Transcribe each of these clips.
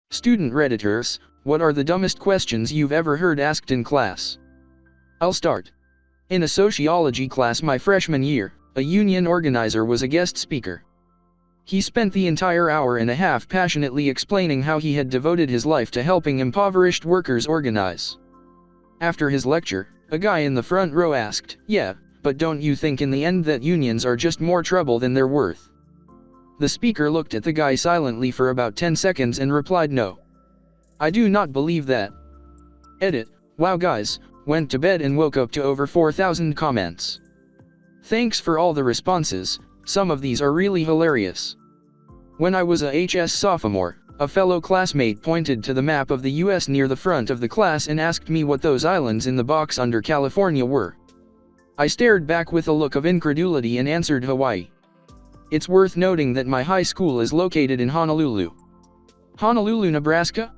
Student Redditors, what are the dumbest questions you've ever heard asked in class? I'll start. In a sociology class my freshman year, a union organizer was a guest speaker. He spent the entire hour and a half passionately explaining how he had devoted his life to helping impoverished workers organize. After his lecture, a guy in the front row asked, "Yeah, but don't you think in the end that unions are just more trouble than they're worth?" The speaker looked at the guy silently for about 10 seconds and replied, "No. I do not believe that." Edit. Wow guys, went to bed and woke up to over 4,000 comments. Thanks for all the responses, some of these are really hilarious. When I was a HS sophomore, a fellow classmate pointed to the map of the US near the front of the class and asked me what those islands in the box under California were. I stared back with a look of incredulity and answered Hawaii. It's worth noting that my high school is located in Honolulu. Honolulu, Nebraska?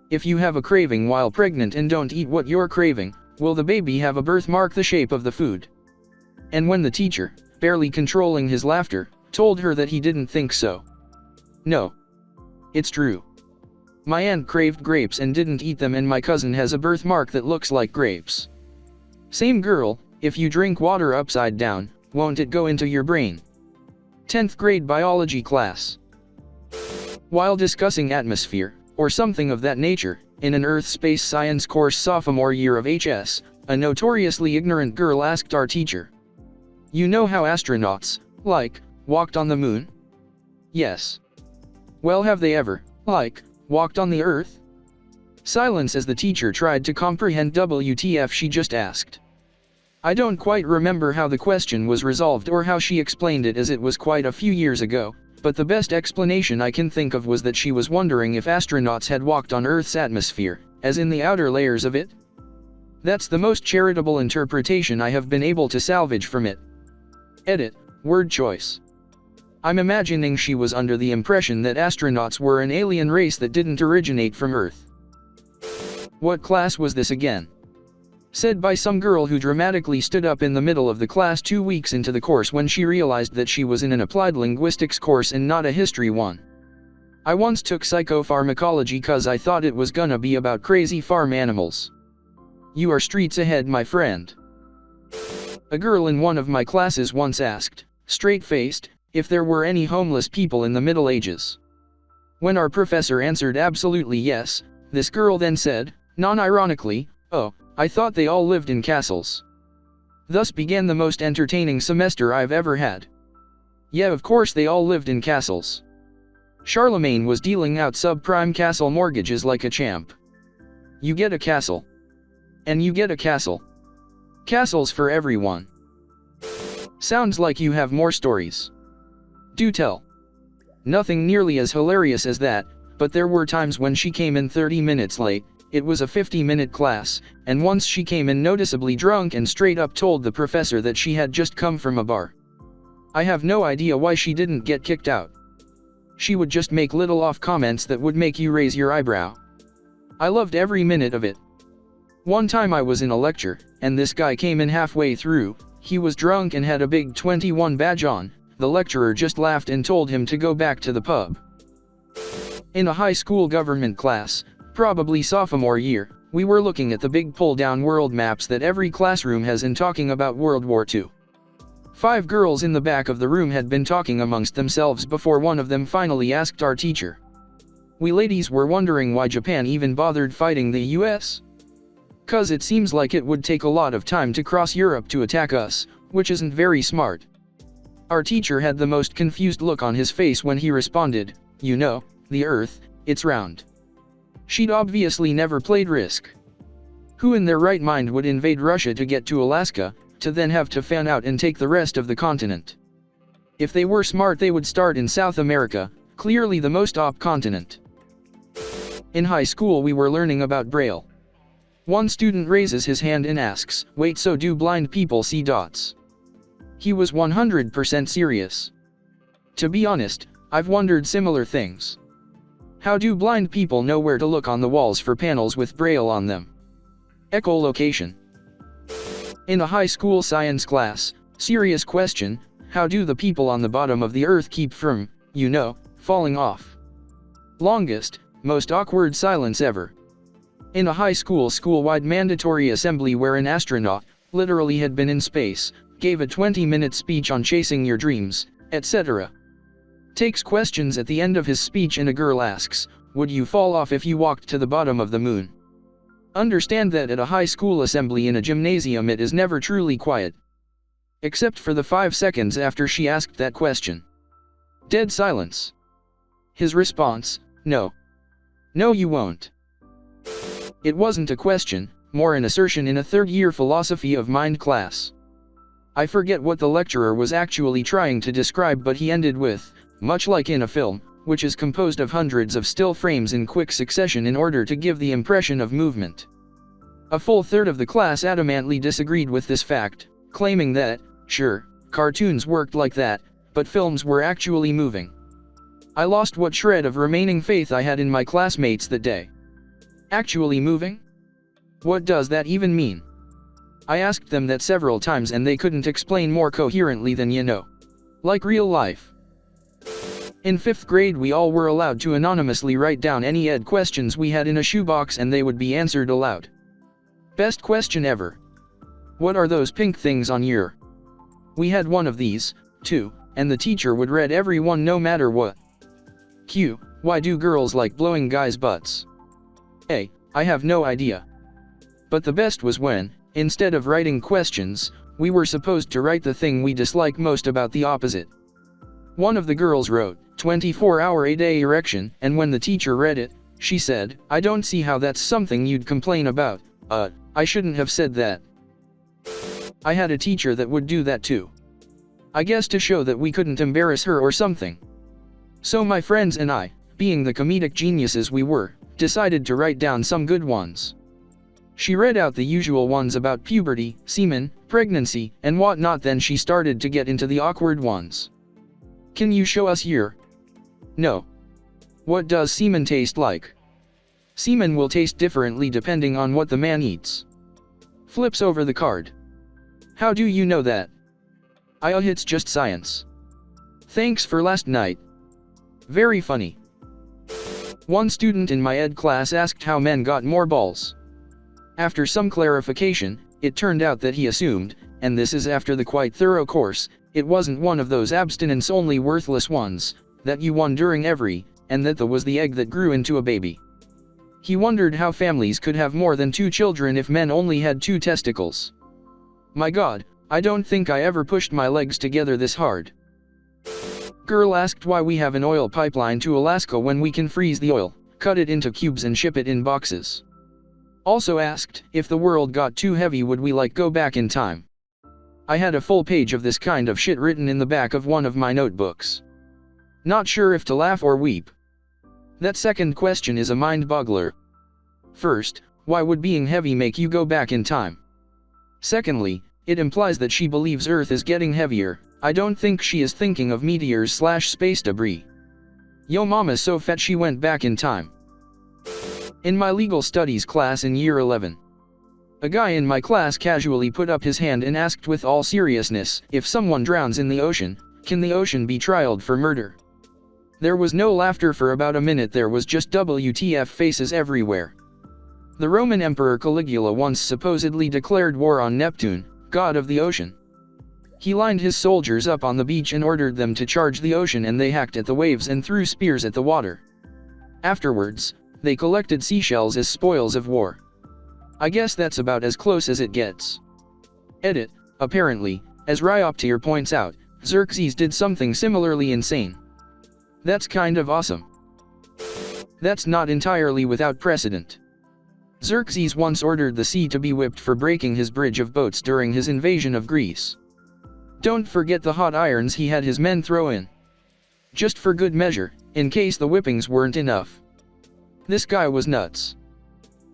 If you have a craving while pregnant and don't eat what you're craving, will the baby have a birthmark the shape of the food? And when the teacher, barely controlling his laughter, told her that he didn't think so. No. It's true. My aunt craved grapes and didn't eat them, and my cousin has a birthmark that looks like grapes. Same girl, if you drink water upside down, won't it go into your brain? 10th grade biology class. While discussing atmosphere, or something of that nature, in an Earth space science course sophomore year of HS, a notoriously ignorant girl asked our teacher, "You know how astronauts, walked on the moon?" "Yes." "Well, have they ever, walked on the Earth?" Silence as the teacher tried to comprehend WTF she just asked. I don't quite remember how the question was resolved or how she explained it, as it was quite a few years ago, but the best explanation I can think of was that she was wondering if astronauts had walked on Earth's atmosphere, as in the outer layers of it. That's the most charitable interpretation I have been able to salvage from it. Edit. Word choice. I'm imagining she was under the impression that astronauts were an alien race that didn't originate from Earth. What class was this again? Said by some girl who dramatically stood up in the middle of the class 2 weeks into the course when she realized that she was in an applied linguistics course and not a history one. I once took psychopharmacology cause I thought it was gonna be about crazy farm animals. You are streets ahead, my friend. A girl in one of my classes once asked, straight-faced, if there were any homeless people in the Middle Ages. When our professor answered absolutely yes, this girl then said, non-ironically, "Oh, I thought they all lived in castles." Thus began the most entertaining semester I've ever had. Yeah, of course they all lived in castles. Charlemagne was dealing out subprime castle mortgages like a champ. You get a castle. And you get a castle. Castles for everyone. Sounds like you have more stories. Do tell. Nothing nearly as hilarious as that, but there were times when she came in 30 minutes late. It was a 50-minute class, and once she came in noticeably drunk and straight up told the professor that she had just come from a bar. I have no idea why she didn't get kicked out. She would just make little off comments that would make you raise your eyebrow. I loved every minute of it. One time I was in a lecture, and this guy came in halfway through. He was drunk and had a big 21 badge on. The lecturer just laughed and told him to go back to the pub. In a high school government class, probably sophomore year, we were looking at the big pull-down world maps that every classroom has and talking about World War II. 5 girls in the back of the room had been talking amongst themselves before one of them finally asked our teacher. We ladies were wondering why Japan even bothered fighting the US. "'Cause it seems like it would take a lot of time to cross Europe to attack us, which isn't very smart." Our teacher had the most confused look on his face when he responded, "You know, the Earth, it's round." She'd obviously never played Risk. Who in their right mind would invade Russia to get to Alaska, to then have to fan out and take the rest of the continent? If they were smart they would start in South America, clearly the most op continent. In high school we were learning about Braille. One student raises his hand and asks, "Wait, so do blind people see dots?" He was 100% serious. To be honest, I've wondered similar things. How do blind people know where to look on the walls for panels with Braille on them? Echolocation. In a high school science class, serious question, how do the people on the bottom of the Earth keep from, falling off? Longest, Most awkward silence ever. In a high school school-wide mandatory assembly where an astronaut, literally had been in space, gave a 20-minute speech on chasing your dreams, etc. Takes questions at the end of his speech and a girl asks, "Would you fall off if you walked to the bottom of the moon?" Understand that at a high school assembly in a gymnasium it is never truly quiet. Except for the 5 seconds after she asked that question. Dead silence. His response, "No. No, you won't." It wasn't a question, more an assertion in a third-year philosophy of mind class. I forget what the lecturer was actually trying to describe, but he ended with, "Much like in a film, which is composed of hundreds of still frames in quick succession in order to give the impression of movement." A full third of the class adamantly disagreed with this fact, claiming that, sure, cartoons worked like that, but films were actually moving. I lost what shred of remaining faith I had in my classmates that day. Actually moving? What does that even mean? I asked them that several times and they couldn't explain more coherently than you know. Like real life. In 5th grade we all were allowed to anonymously write down any ed questions we had in a shoebox and they would be answered aloud. Best question ever. What are those pink things on your? We had one of these, too, and the teacher would read every one no matter what. Q. Why do girls like blowing guys' butts? A. I have no idea. But the best was when, instead of writing questions, we were supposed to write the thing we dislike most about the opposite. One of the girls wrote, 24-hour-a-day erection, and when the teacher read it, she said, "I don't see how that's something you'd complain about. I shouldn't have said that." I had a teacher that would do that too. I guess to show that we couldn't embarrass her or something. So my friends and I, being the comedic geniuses we were, decided to write down some good ones. She read out the usual ones about puberty, semen, pregnancy, and whatnot, then she started to get into the awkward ones. "Can you show us your?" "No." "What does semen taste like?" "Semen will taste differently depending on what the man eats." Flips over the card. "How do you know that?" It's just science." "Thanks for last night." Very funny. One student in my ed class asked how men got more balls. After some clarification, it turned out that he assumed, and this is after the quite thorough course, it wasn't one of those abstinence-only worthless ones, that you won during every, and that was the egg that grew into a baby. He wondered how families could have more than 2 children if men only had 2 testicles. My God, I don't think I ever pushed my legs together this hard. Girl asked why we have an oil pipeline to Alaska when we can freeze the oil, cut it into cubes and ship it in boxes. Also asked, if the world got too heavy would we go back in time? I had a full page of this kind of shit written in the back of one of my notebooks. Not sure if to laugh or weep. That second question is a mind-boggler. First, why would being heavy make you go back in time? Secondly, it implies that she believes Earth is getting heavier. I don't think she is thinking of meteors/space debris. Yo mama's so fat she went back in time. In my legal studies class in year 11. A guy in my class casually put up his hand and asked with all seriousness, if someone drowns in the ocean, can the ocean be trialed for murder? There was no laughter for about a minute, there was just WTF faces everywhere. The Roman Emperor Caligula once supposedly declared war on Neptune, god of the ocean. He lined his soldiers up on the beach and ordered them to charge the ocean, and they hacked at the waves and threw spears at the water. Afterwards, they collected seashells as spoils of war. I guess that's about as close as it gets. Edit. Apparently, as Ryoptir points out, Xerxes did something similarly insane. That's kind of awesome. That's not entirely without precedent. Xerxes once ordered the sea to be whipped for breaking his bridge of boats during his invasion of Greece. Don't forget the hot irons he had his men throw in. Just for good measure, in case the whippings weren't enough. This guy was nuts.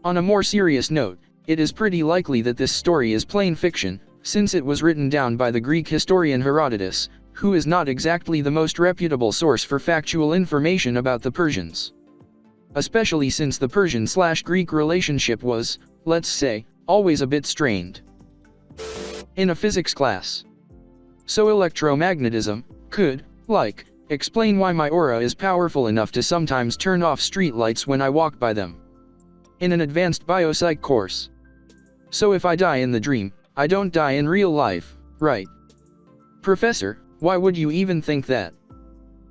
On a more serious note, it is pretty likely that this story is plain fiction, since it was written down by the Greek historian Herodotus, who is not exactly the most reputable source for factual information about the Persians. Especially since the Persian/Greek relationship was, let's say, always a bit strained. In a physics class. So electromagnetism could, Explain why my aura is powerful enough to sometimes turn off streetlights when I walk by them. In an advanced biopsych course. So if I die in the dream, I don't die in real life, right? Professor, why would you even think that?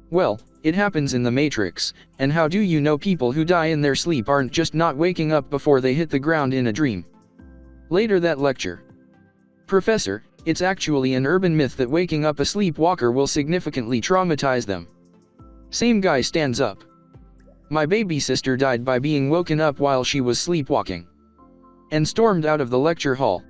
Well, it happens in the Matrix, and how do you know people who die in their sleep aren't just not waking up before they hit the ground in a dream? Later that lecture. Professor, it's actually an urban myth that waking up a sleepwalker will significantly traumatize them. Same guy stands up. My baby sister died by being woken up while she was sleepwalking. And stormed out of the lecture hall.